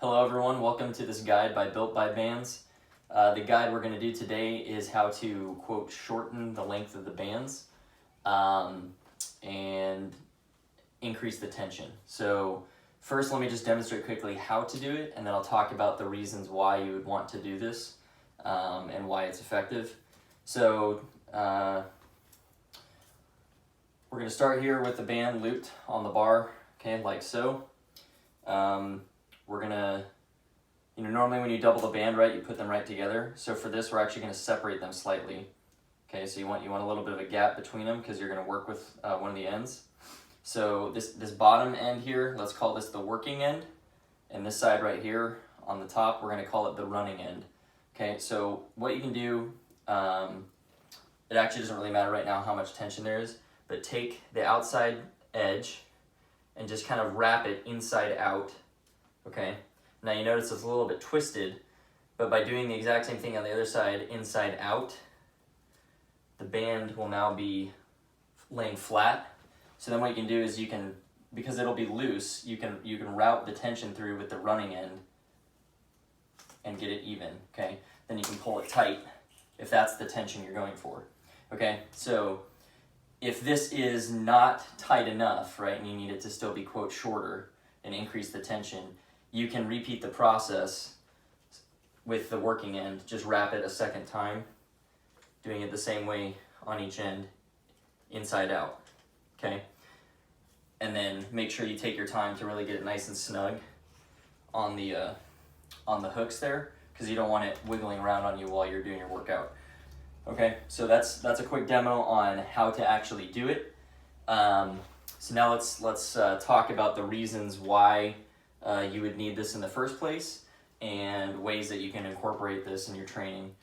Hello everyone, welcome to this guide by Built by Bands. The guide we're going to do today is how to, quote, shorten the length of the bands and increase the tension. So first let me just demonstrate quickly how to do it, and then I'll talk about the reasons why you would want to do this and why it's effective. So we're going to start here with the band looped on the bar, okay, like so. We're gonna, normally when you double the band, right, you put them right together. So for this, we're actually gonna separate them slightly. Okay, so you want a little bit of a gap between them because you're gonna work with one of the ends. So this bottom end here, let's call this the working end. And this side right here on the top, we're gonna call it the running end. Okay, so what you can do, it actually doesn't really matter right now how much tension there is, but take the outside edge and just kind of wrap it inside out. Okay, now you notice it's a little bit twisted, but by doing the exact same thing on the other side, inside out, the band will now be laying flat. So then what you can do is because it'll be loose, you can route the tension through with the running end and get it even, okay? Then you can pull it tight if that's the tension you're going for, okay? So if this is not tight enough, right, and you need it to still be, quote, shorter and increase the tension, you can repeat the process with the working end. Just wrap it a second time, doing it the same way on each end, inside out, okay? And then make sure you take your time to really get it nice and snug on the hooks there, because you don't want it wiggling around on you while you're doing your workout. Okay, so that's a quick demo on how to actually do it. So now let's talk about the reasons why you would need this in the first place and ways that you can incorporate this in your training.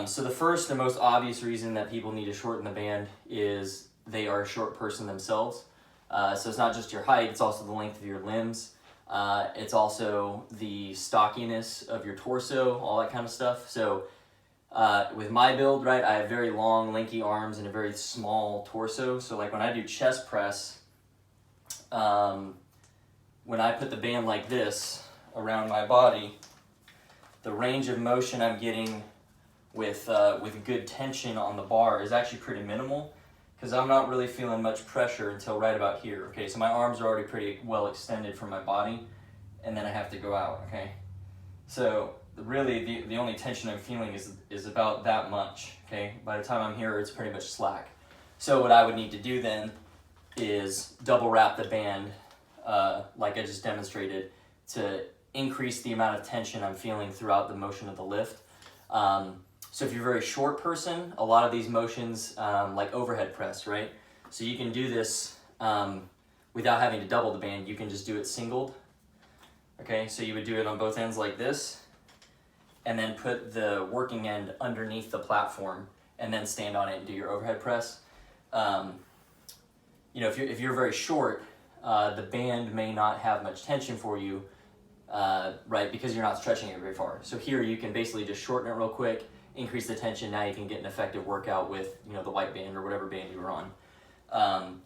So the most obvious reason that people need to shorten the band is they are a short person themselves. So it's not just your height, it's also the length of your limbs. It's also the stockiness of your torso, all that kind of stuff. So with my build, right, I have very long, lanky arms and a very small torso. So like when I do chest press, when I put the band like this around my body, the range of motion I'm getting with good tension on the bar is actually pretty minimal, because I'm not really feeling much pressure until right about here. Okay, so my arms are already pretty well extended from my body, and then I have to go out, okay? So really the only tension I'm feeling is about that much, okay? By the time I'm here, it's pretty much slack. So what I would need to do then is double wrap the band like I just demonstrated to increase the amount of tension I'm feeling throughout the motion of the lift. So if you're a very short person, a lot of these motions, like overhead press, right? So you can do this without having to double the band. You can just do it singled. Okay, so you would do it on both ends like this, and then put the working end underneath the platform, and then stand on it and do your overhead press. If you're very short, the band may not have much tension for you, right, because you're not stretching it very far. So here you can basically just shorten it real quick, increase the tension. Now you can get an effective workout with the white band or whatever band you were on.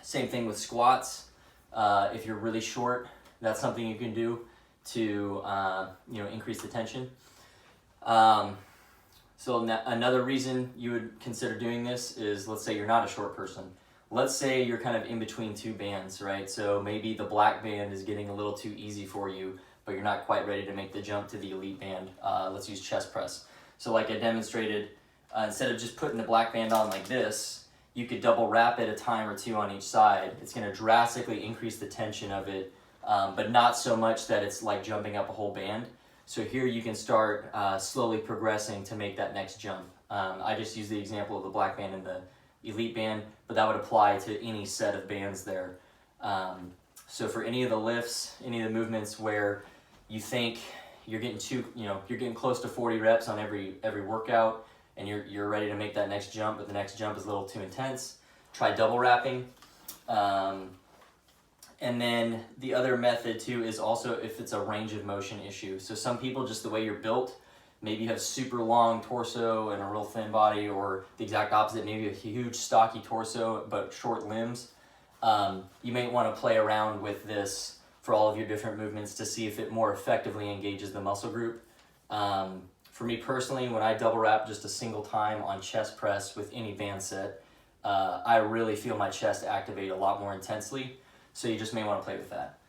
Same thing with squats. If you're really short, that's something you can do to increase the tension. So another reason you would consider doing this is, let's say you're not a short person. Let's say you're kind of in between two bands, right? So maybe the black band is getting a little too easy for you, but you're not quite ready to make the jump to the elite band. Let's use chest press. So like I demonstrated, instead of just putting the black band on like this, you could double wrap it a time or two on each side. It's going to drastically increase the tension of it, but not so much that it's like jumping up a whole band. So here you can start slowly progressing to make that next jump. I just used the example of the black band and the elite band, but that would apply to any set of bands there. So for any of the lifts, any of the movements where you think you're getting you're getting close to 40 reps on every workout, and you're ready to make that next jump, but the next jump is a little too intense, try double wrapping. And then the other method too is also if it's a range of motion issue. So some people, just the way you're built, maybe you have super long torso and a real thin body, or the exact opposite, maybe a huge stocky torso but short limbs. You may want to play around with this for all of your different movements to see if it more effectively engages the muscle group. For me personally, when I double wrap just a single time on chest press with any band set, I really feel my chest activate a lot more intensely, so you just may want to play with that.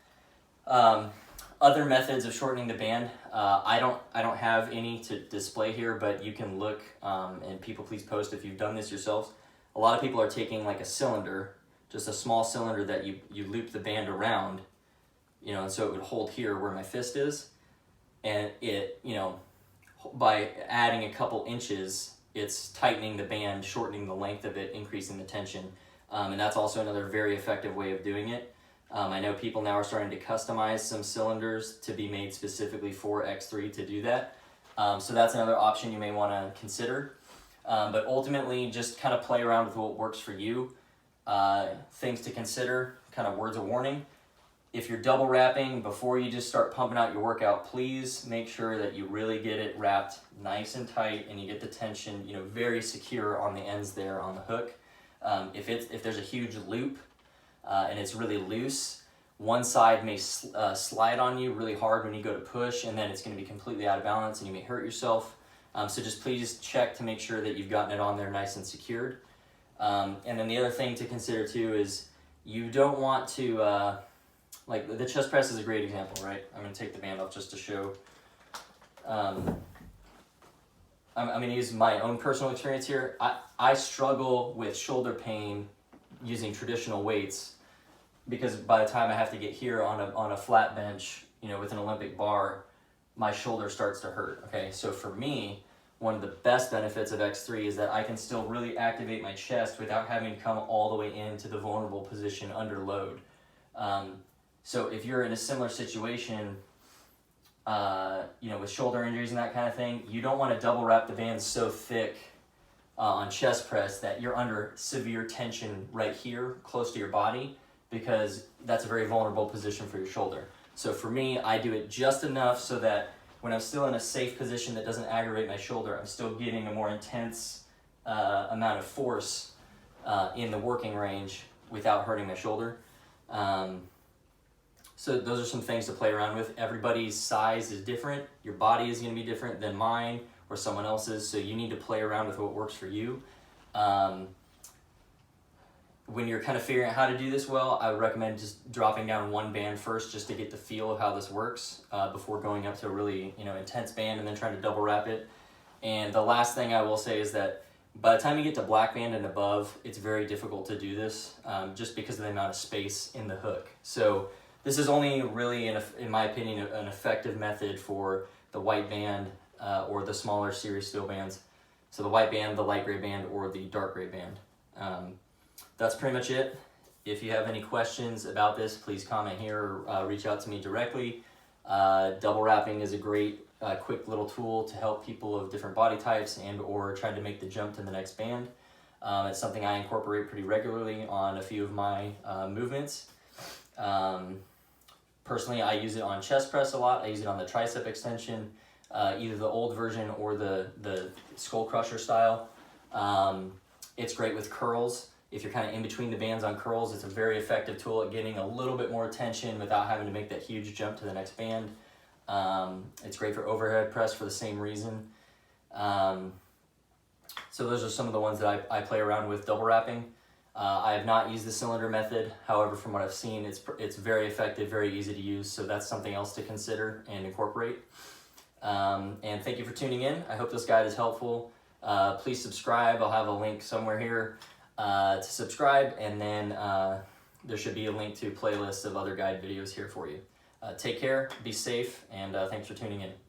Other methods of shortening the band, I don't have any to display here, but you can look, and people please post if you've done this yourselves. A lot of people are taking like a cylinder, just a small cylinder that you loop the band around, you know, and so it would hold here where my fist is, and it, you know, by adding a couple inches, it's tightening the band, shortening the length of it, increasing the tension, and that's also another very effective way of doing it. I know people now are starting to customize some cylinders to be made specifically for X3 to do that. So that's another option you may want to consider. But ultimately, just kind of play around with what works for you. Things to consider, kind of words of warning. If you're double wrapping, before you just start pumping out your workout, please make sure that you really get it wrapped nice and tight and you get the tension, you know, very secure on the ends there on the hook. If there's a huge loop, and it's really loose, one side may slide on you really hard when you go to push, and then it's going to be completely out of balance and you may hurt yourself. So just please check to make sure that you've gotten it on there nice and secured. And then the other thing to consider too is you don't want to, like the chest press is a great example, right? I'm going to take the band off just to show. I'm going to use my own personal experience here. I struggle with shoulder pain using traditional weights, because by the time I have to get here on a flat bench, you know, with an Olympic bar, my shoulder starts to hurt. Okay, so for me, one of the best benefits of X3 is that I can still really activate my chest without having to come all the way into the vulnerable position under load. So if you're in a similar situation, you know, with shoulder injuries and that kind of thing, you don't want to double wrap the band so thick on chest press that you're under severe tension right here, close to your body, because that's a very vulnerable position for your shoulder. So for me, I do it just enough so that when I'm still in a safe position that doesn't aggravate my shoulder, I'm still getting a more intense amount of force in the working range without hurting my shoulder. So those are some things to play around with. Everybody's size is different. Your body is going to be different than mine or someone else's, so you need to play around with what works for you. When you're kind of figuring out how to do this well, I would recommend just dropping down one band first just to get the feel of how this works before going up to a really, you know, intense band and then trying to double wrap it. And the last thing I will say is that by the time you get to black band and above, it's very difficult to do this just because of the amount of space in the hook. So this is only really, in my opinion, an effective method for the white band or the smaller series steel bands. So the white band, the light gray band, or the dark gray band. That's pretty much it. If you have any questions about this, please comment here or reach out to me directly. Double wrapping is a great quick little tool to help people of different body types and or try to make the jump to the next band. It's something I incorporate pretty regularly on a few of my movements. Personally, I use it on chest press a lot. I use it on the tricep extension, either the old version or the skull crusher style. It's great with curls. If you're kind of in between the bands on curls, it's a very effective tool at getting a little bit more tension without having to make that huge jump to the next band. It's great for overhead press for the same reason. So those are some of the ones that I play around with double wrapping. I have not used the cylinder method. However, from what I've seen, it's very effective, very easy to use. So that's something else to consider and incorporate. And thank you for tuning in. I hope this guide is helpful. Please subscribe. I'll have a link somewhere here to subscribe, and then there should be a link to playlists of other guide videos here for you. Take care, be safe, and thanks for tuning in.